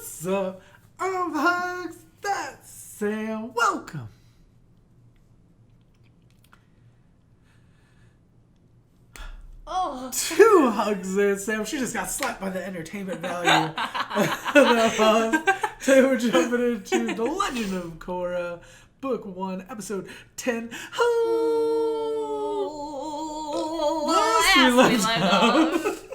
What's up? I'm HUGZ. That's Sam. Welcome. Oh. To HUGZ. Sam, she just got slapped by the entertainment value. Today we're jumping into The Legend of Korra, Book 1, Episode 10. Last we left off.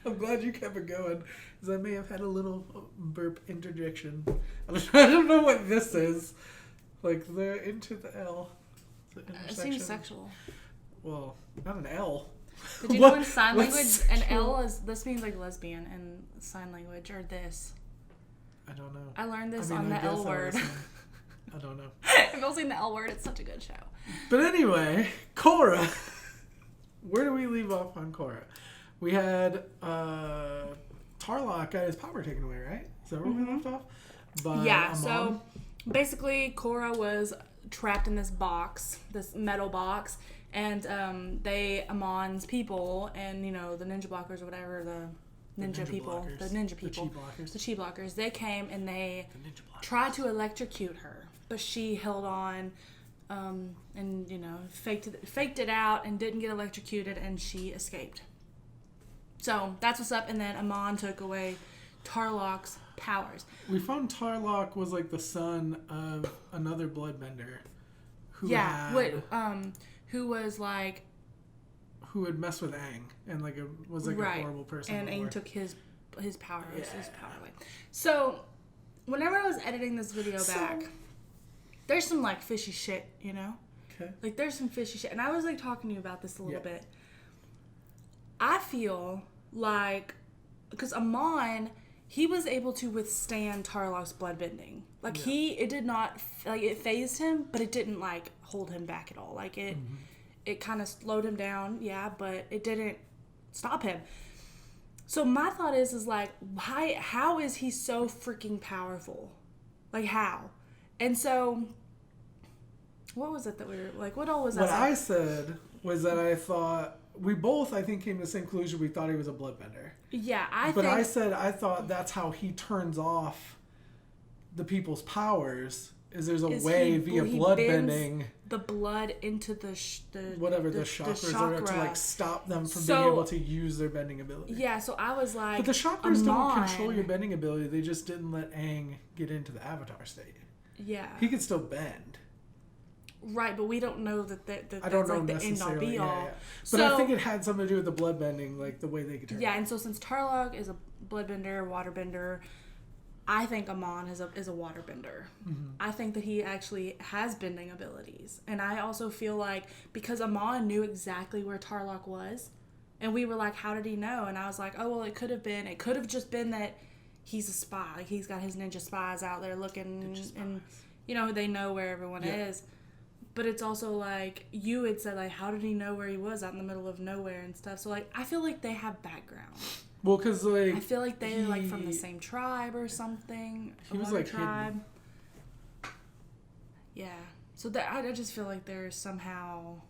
I'm glad you kept it going, because I may have had a little burp interjection. I don't know what this is. Like, the into the L. The It seems sexual. Well, not an L. Did you know in sign language, an L is, this means like lesbian in sign language, or this? I don't know. I learned this on the L word. I don't know. I've only seen the L word. It's such a good show. But anyway, Korra. Where do we leave off on Korra? We had Tarlok got his power taken away, right? Is that where we left off? Yeah, so basically Korra was trapped in this box, this metal box, and Amon's people and, you know, the ninja blockers or whatever, the ninja people, the chi blockers, they came and they tried to electrocute her, but she held on and, you know, faked it out and didn't get electrocuted, and she escaped. So that's what's up. And then Amon took away Tarlok's powers. We found Tarlok was like the son of another bloodbender who who had messed with Aang and was a horrible person. And before. Aang took his power, his power away. So whenever I was editing this video back, there's some like fishy shit, you know? Okay. Like there's some fishy shit. And I was like talking to you about this a little bit. I feel like, because Amon, he was able to withstand Tarlok's bloodbending. Like it did not, like it phased him, but it didn't like hold him back at all. Like it kind of slowed him down, but it didn't stop him. So my thought is like, how is he so freaking powerful? Like how? And so, what was it that we were, like, what all was that? What I said was that I thought, we both, I think, came to the same conclusion. We thought he was a bloodbender. Yeah, I said I thought that's how he turns off the people's powers. Is there's a way via bloodbending the blood into the chakras or whatever, to like stop them from being able to use their bending ability. Yeah, so I was like, but the chakras don't control your bending ability. They just didn't let Aang get into the Avatar state. Yeah, he could still bend. Right, but we don't know that that's like the end all be all. Yeah. But I think it had something to do with the bloodbending, like the way they could turn. Yeah, and so since Tarlok is a bloodbender, waterbender, I think Amon is a waterbender. Mm-hmm. I think that he actually has bending abilities. And I also feel like, because Amon knew exactly where Tarlok was, and we were like, how did he know? And I was like, oh, well, it could have just been that he's a spy. Like, he's got his ninja spies out there looking, and, you know, they know where everyone is. But it's also like, you had said, like, how did he know where he was out in the middle of nowhere and stuff? So, like, I feel like they have background. Well, because, like... I feel like they're, like, from the same tribe or something. He was, like, tribe. Hidden. Yeah. So, I just feel like they're somehow...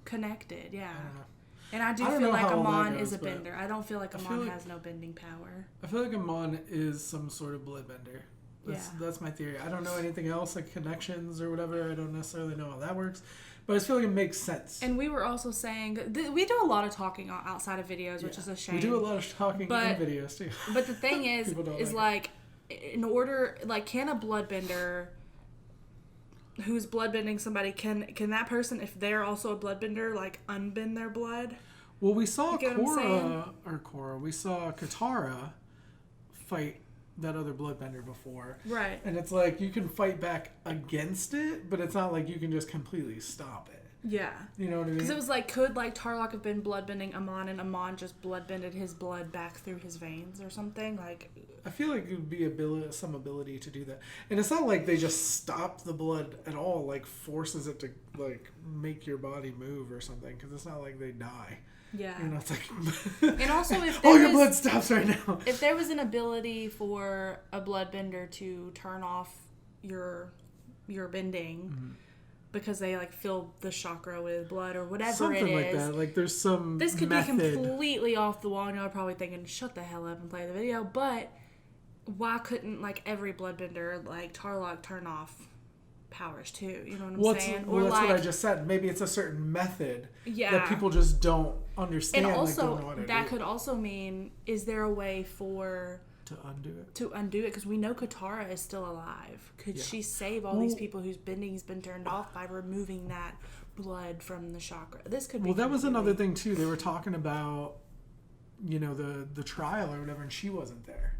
Connected, yeah. I don't know. And I do feel like Amon is a bender. I don't feel like Amon has no bending power. I feel like Amon is some sort of bloodbender. That's my theory. I don't know anything else, like connections or whatever. I don't necessarily know how that works. But I just feel like it makes sense. And we were also saying, we do a lot of talking outside of videos, which is a shame. We do a lot of talking in videos, too. But the thing is like, in order, like, can a bloodbender who's bloodbending somebody, can that person, if they're also a bloodbender, like, unbend their blood? Well, we saw we saw Katara fight that other bloodbender before. Right. And it's like, you can fight back against it, but it's not like you can just completely stop it. Yeah. You know what I mean? Because it was like, could like Tarlok have been bloodbending Amon, and Amon just bloodbended his blood back through his veins or something? Like, I feel like it would be some ability to do that. And it's not like they just stop the blood at all, like forces it to like make your body move or something, because it's not like they die. Yeah. You know, it's like... And also, if your blood stops right now. If there was an ability for a bloodbender to turn off your bending, because they like fill the chakra with blood or whatever something it is. Something like that. Like there's some This could method. be completely off the wall, and y'all are probably thinking, shut the hell up and play the video. But why couldn't, like, every bloodbender, like, Tarlok turn off powers too? You know what I'm saying? Well, that's like, what I just said. Maybe it's a certain method that people just don't understand. And also, don't know what that could also mean, is there a way for... To undo it? To undo it, because we know Katara is still alive. Could she save all these people whose bending's been turned off by removing that blood from the chakra? This could be... Well, that was another thing, too. They were talking about, you know, the trial or whatever, and she wasn't there.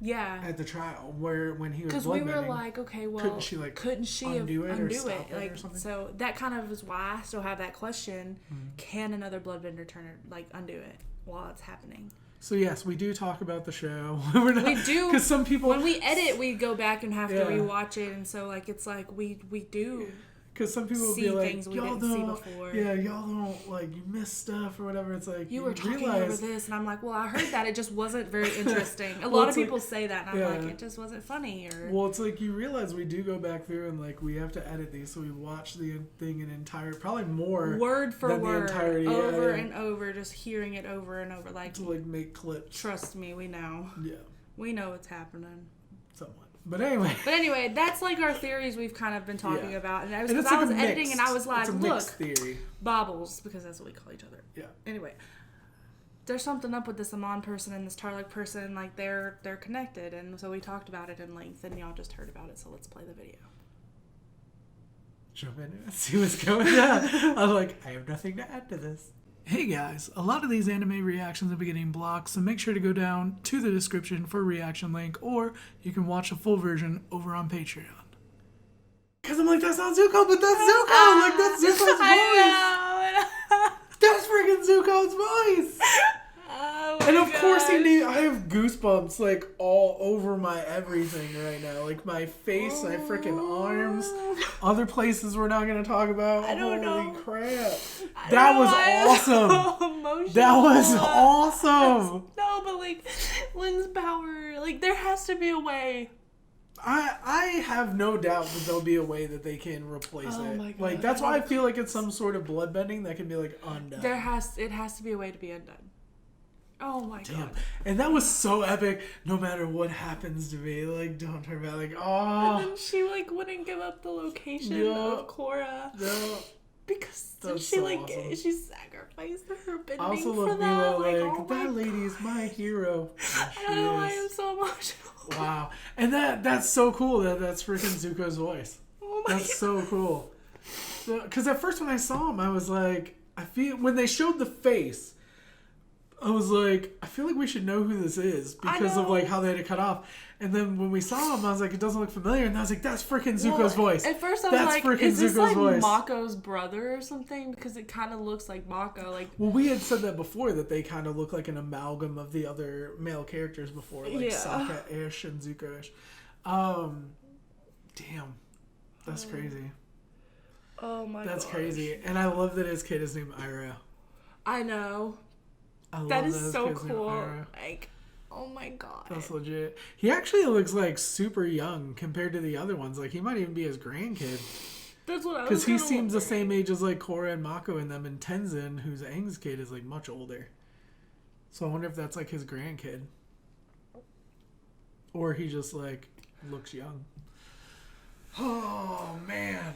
Yeah. At the trial, when he was because we were like, okay, well, couldn't she undo it or stop it like, or something? So that kind of is why I still have that question. Can another bloodbender turn it, like, undo it while it's happening? So yes, we do talk about the show. We do, because some people, when we edit, we go back and have to rewatch it, and so, like, it's like we do. Because some people will be like, things we didn't see before. Yeah, y'all don't, like, you miss stuff or whatever. It's like, you were talking over this, and I'm like, well, I heard that. It just wasn't very interesting. A lot of people say that, and I'm like, it just wasn't funny. Well, it's like, you realize we do go back through, and, like, we have to edit these, so we watch the thing in probably more word for than word, the entirety, over and over, just hearing it over and over. Like, to, like, make clips. Trust me, we know. Yeah. We know what's happening. Somewhat. But anyway, that's like our theories we've kind of been talking about. And I was editing and I was like, look, theory. Bobbles, because that's what we call each other. Yeah. Anyway, there's something up with this Amon person and this Tarlok person. Like, they're connected. And so we talked about it in length, and y'all just heard about it. So let's play the video. Jump in and see what's going on. I'm like, I have nothing to add to this. Hey guys, a lot of these anime reactions have been getting blocked, so make sure to go down to the description for a reaction link, or you can watch the full version over on Patreon. Because I'm like, that's not Zuko, but that's Zuko! Like, that's Zuko's voice! That's freaking Zuko's voice! Oh and of course he knew. I have goosebumps, like, all over my everything right now. Like, my face, my freaking arms, other places we're not going to talk about. I don't know. Holy crap. That was awesome. So emotional. That was awesome. No, but, like, Lynn's power, like, there has to be a way. I have no doubt that there'll be a way that they can replace it. My God. Like, that's why I feel like it's some sort of bloodbending that can be, like, undone. It has to be a way to be undone. Oh my God. And that was so epic. No matter what happens to me, like, don't turn back. Like, oh. And then she, like, wouldn't give up the location of Korra. No. Because That's she, so like, awesome. She sacrificed her bending I also for love that. Milo, Like, oh that lady is my hero. I don't know why I'm so emotional. Wow. And that's so cool that's freaking Zuko's voice. Oh my That's so cool. Because at first when I saw him, I was like, when they showed the face, I was like, I feel like we should know who this is because of, like, how they had it cut off. And then when we saw him, I was like, it doesn't look familiar. And I was like, that's freaking Zuko's voice. At first I was like, is this Zuko's like voice. Mako's brother or something? Because it kind of looks like Mako. Like, well, we had said that before, that they kind of look like an amalgam of the other male characters before. Like Sokka-ish and Zuko-ish. Damn. That's crazy. Oh my god. That's crazy. And I love that his kid is named Iroh. I know. That is so cool. Like, oh my god. That's legit. He actually looks like super young compared to the other ones. Like, he might even be his grandkid. That's what I was Because he seems the same age as, like, Korra and Mako in them, and Tenzin, who's Aang's kid, is, like, much older. So I wonder if that's, like, his grandkid. Or he just, like, looks young. Oh, man.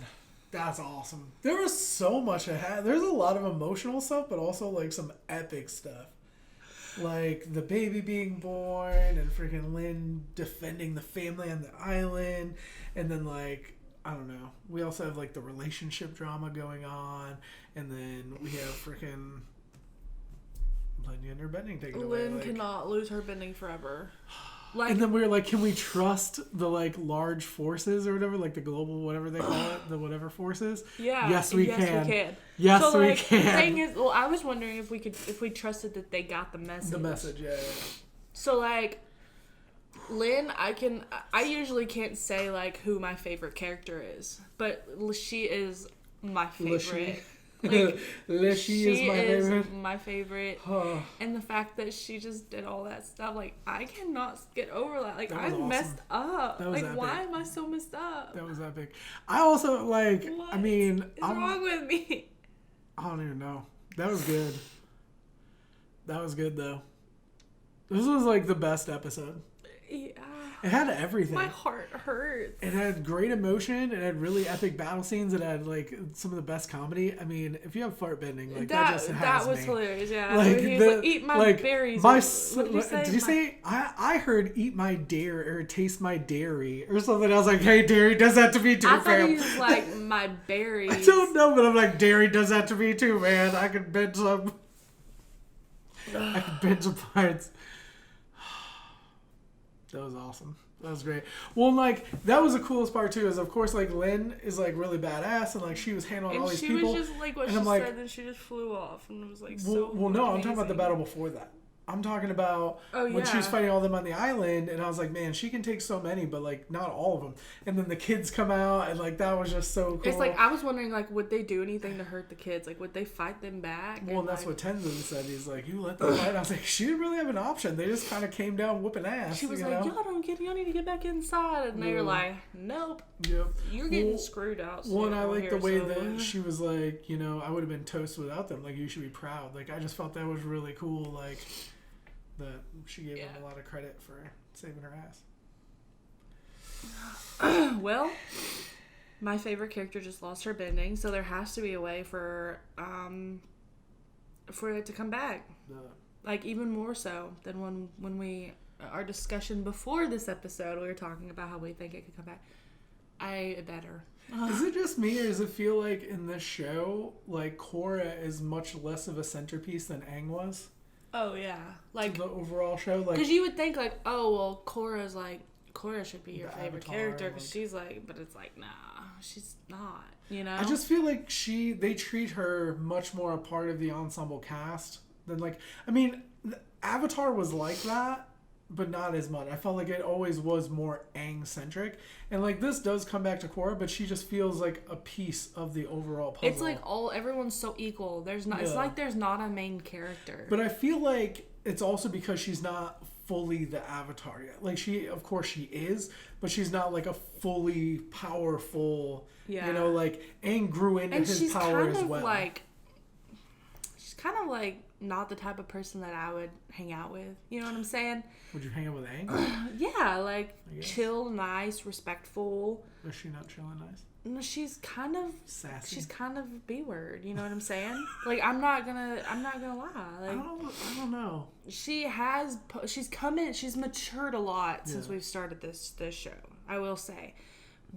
That's awesome. There was so much ahead. There's a lot of emotional stuff, but also, like, some epic stuff. Like, the baby being born, and freaking Lin defending the family on the island. And then, like, I don't know. We also have, like, the relationship drama going on. And then we have freaking Lin getting her bending taken away. Lin cannot lose her bending forever. Like, and then we were like, can we trust the, like, large forces or whatever, like the global whatever they call it, the whatever forces? Yeah. Yes, we can. Yes, so, like, we can. The thing is, well, I was wondering if we trusted that they got the message. The message, yeah. So, like, Lin, I usually can't say, like, who my favorite character is, but she is my favorite. Like, she is my favorite. And the fact that she just did all that stuff, like, I cannot get over that. Like, I'm awesome. Messed up. That was like, epic. why am I so messed up? That was epic. I also, like, what I mean, is wrong with me? I don't even know. That was good. That was good, though. This was, like, the best episode. Yeah. It had everything. My heart hurts. It had great emotion. It had really epic battle scenes. It had like some of the best comedy. I mean, if you have fart bending, like that just has that was me. hilarious. Yeah, like, he was like, eat my berries. What did you say? Did you say? I heard eat my dairy or taste my dairy or something. I was like, hey, dairy does that to me too, I thought he was like my berries. I don't know, but I'm like, dairy does that to me too, man. I could bend some. I could bend some parts. That was awesome. That was great. Well, like, that was the coolest part, too, is, of course, like, Lynn is, like, really badass, and, like, she was handling all these people. And she was just, like, what she said, and she just flew off, and it was, like, well, no, I'm talking about the battle before that. I'm talking about when she was fighting all of them on the island, and I was like, man, she can take so many, but, like, not all of them. And then the kids come out, and, like, that was just so cool. It's like, I was wondering, like, would they do anything to hurt the kids? Like, would they fight them back? Well, and that's what Tenzin said. He's like, you let them fight? I was like, she didn't really have an option. They just kind of came down whooping ass. She was like, y'all need to get back inside. And they were like, nope. Yep. You're getting screwed out. Well, and I like the way that she was like, I would have been toast without them. Like, you should be proud. Like, I just felt that was really cool. Like, that she gave them a lot of credit for saving her ass. Well, my favorite character just lost her bending, so there has to be a way for it to come back. Like, even more so than when we our discussion before this episode, we were talking about how we think it could come back. Better. Is it just me, or does it feel like in this show, like, Korra is much less of a centerpiece than Aang was? Oh, yeah. Like, to the overall show? Like, because you would think, like, oh, well, Korra should be your favorite character, because she's like, but it's like, nah, she's not, I just feel like they treat her much more a part of the ensemble cast than, like, I mean, Avatar was like that, but not as much. I felt like it always was more Aang-centric. And, like, this does come back to Korra, but she just feels like a piece of the overall puzzle. It's like everyone's so equal. It's like there's not a main character. But I feel like it's also because she's not fully the Avatar yet. Like, of course she is, but she's not like a fully powerful, like, Aang grew into his power as well. She's kind of like not the type of person that I would hang out with. You know what I'm saying? Would you hang out with Aang? Yeah, like chill, nice, respectful. Is she not chill and nice? No, she's kind of sassy. She's kind of B-word. You know what I'm saying? Like, I'm not gonna lie. Like, I don't know. She's matured a lot since we've started this show, I will say,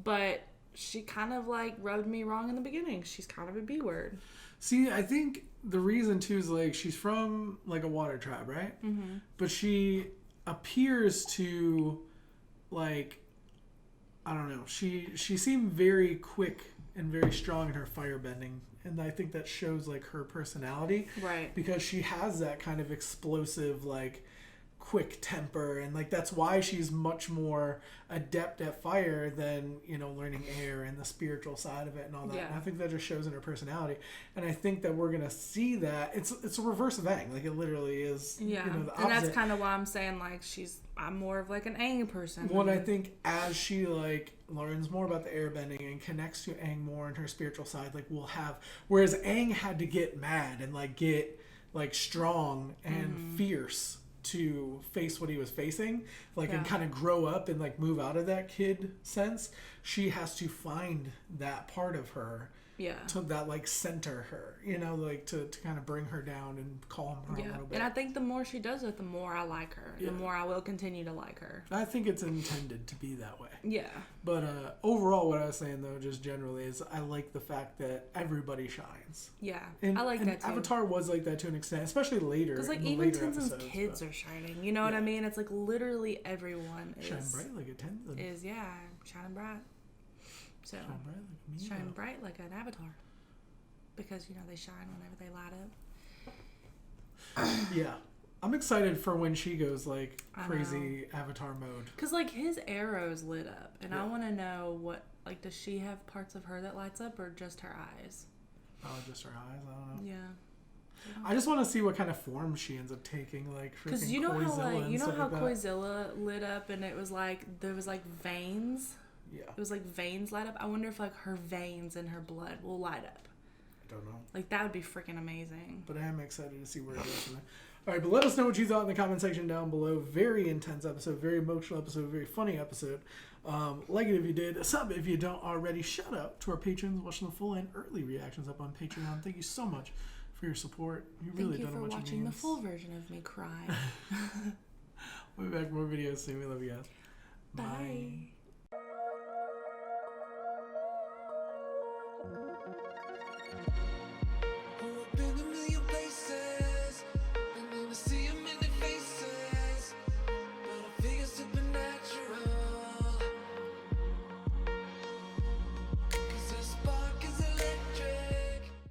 but she kind of like rubbed me wrong in the beginning. She's kind of a B-word. See, I think the reason too is, like, she's from like a water tribe, right? Mm-hmm. But she appears to, like, I don't know. She seemed very quick and very strong in her firebending, and I think that shows, like, her personality, right? Because she has that kind of explosive, like, quick temper, and, like, that's why she's much more adept at fire than, learning air and the spiritual side of it and all that. Yeah. And I think that just shows in her personality, and I think that we're gonna see that it's a reverse of Aang. Like, it literally is. Yeah, the opposite. And that's kind of why I'm saying, like, I'm more of like an Aang person. Well, I think as she, like, learns more about the airbending and connects to Aang more in her spiritual side, like, we'll have, whereas Aang had to get mad and, like, get, like, strong and fierce to face what he was facing, like, and kind of grow up and, like, move out of that kid sense. She has to find that part of her, to that, like, center her, like, to kind of bring her down and calm her a little bit. And I think the more she does it, the more I like her. The more I will continue to like her. I think it's intended to be that way. Yeah. But overall, what I was saying, though, just generally, is I like the fact that everybody shines. Yeah, and, I like that too. Avatar was like that to an extent, especially later. Because, like, even Tenzin's kids are shining. You know what I mean? It's like literally everyone is. Shine bright like a Tenzin. Shining bright. So, shine bright like an avatar. Because, they shine whenever they light up. Yeah. I'm excited for when she goes, like, crazy avatar mode. Because, like, his arrow's lit up. And I want to know what, like, does she have parts of her that lights up or just her eyes? Oh, just her eyes? I don't know. Yeah. I just want to see what kind of form she ends up taking, like, freaking because you know how like Koizilla lit up and it was like there was like veins. Yeah. It was like veins light up. I wonder if, like, her veins in her blood will light up. I don't know. Like, that would be freaking amazing. But I am excited to see where it goes from there. All right, but let us know what you thought in the comment section down below. Very intense episode, very emotional episode, very funny episode. Like it if you did, sub if you don't already. Shout out to our patrons watching the full and early reactions up on Patreon. Thank you so much for your support. You really don't know what you mean. Thank you for watching the full version of me cry. We'll be back with more videos soon. We love you guys. Bye.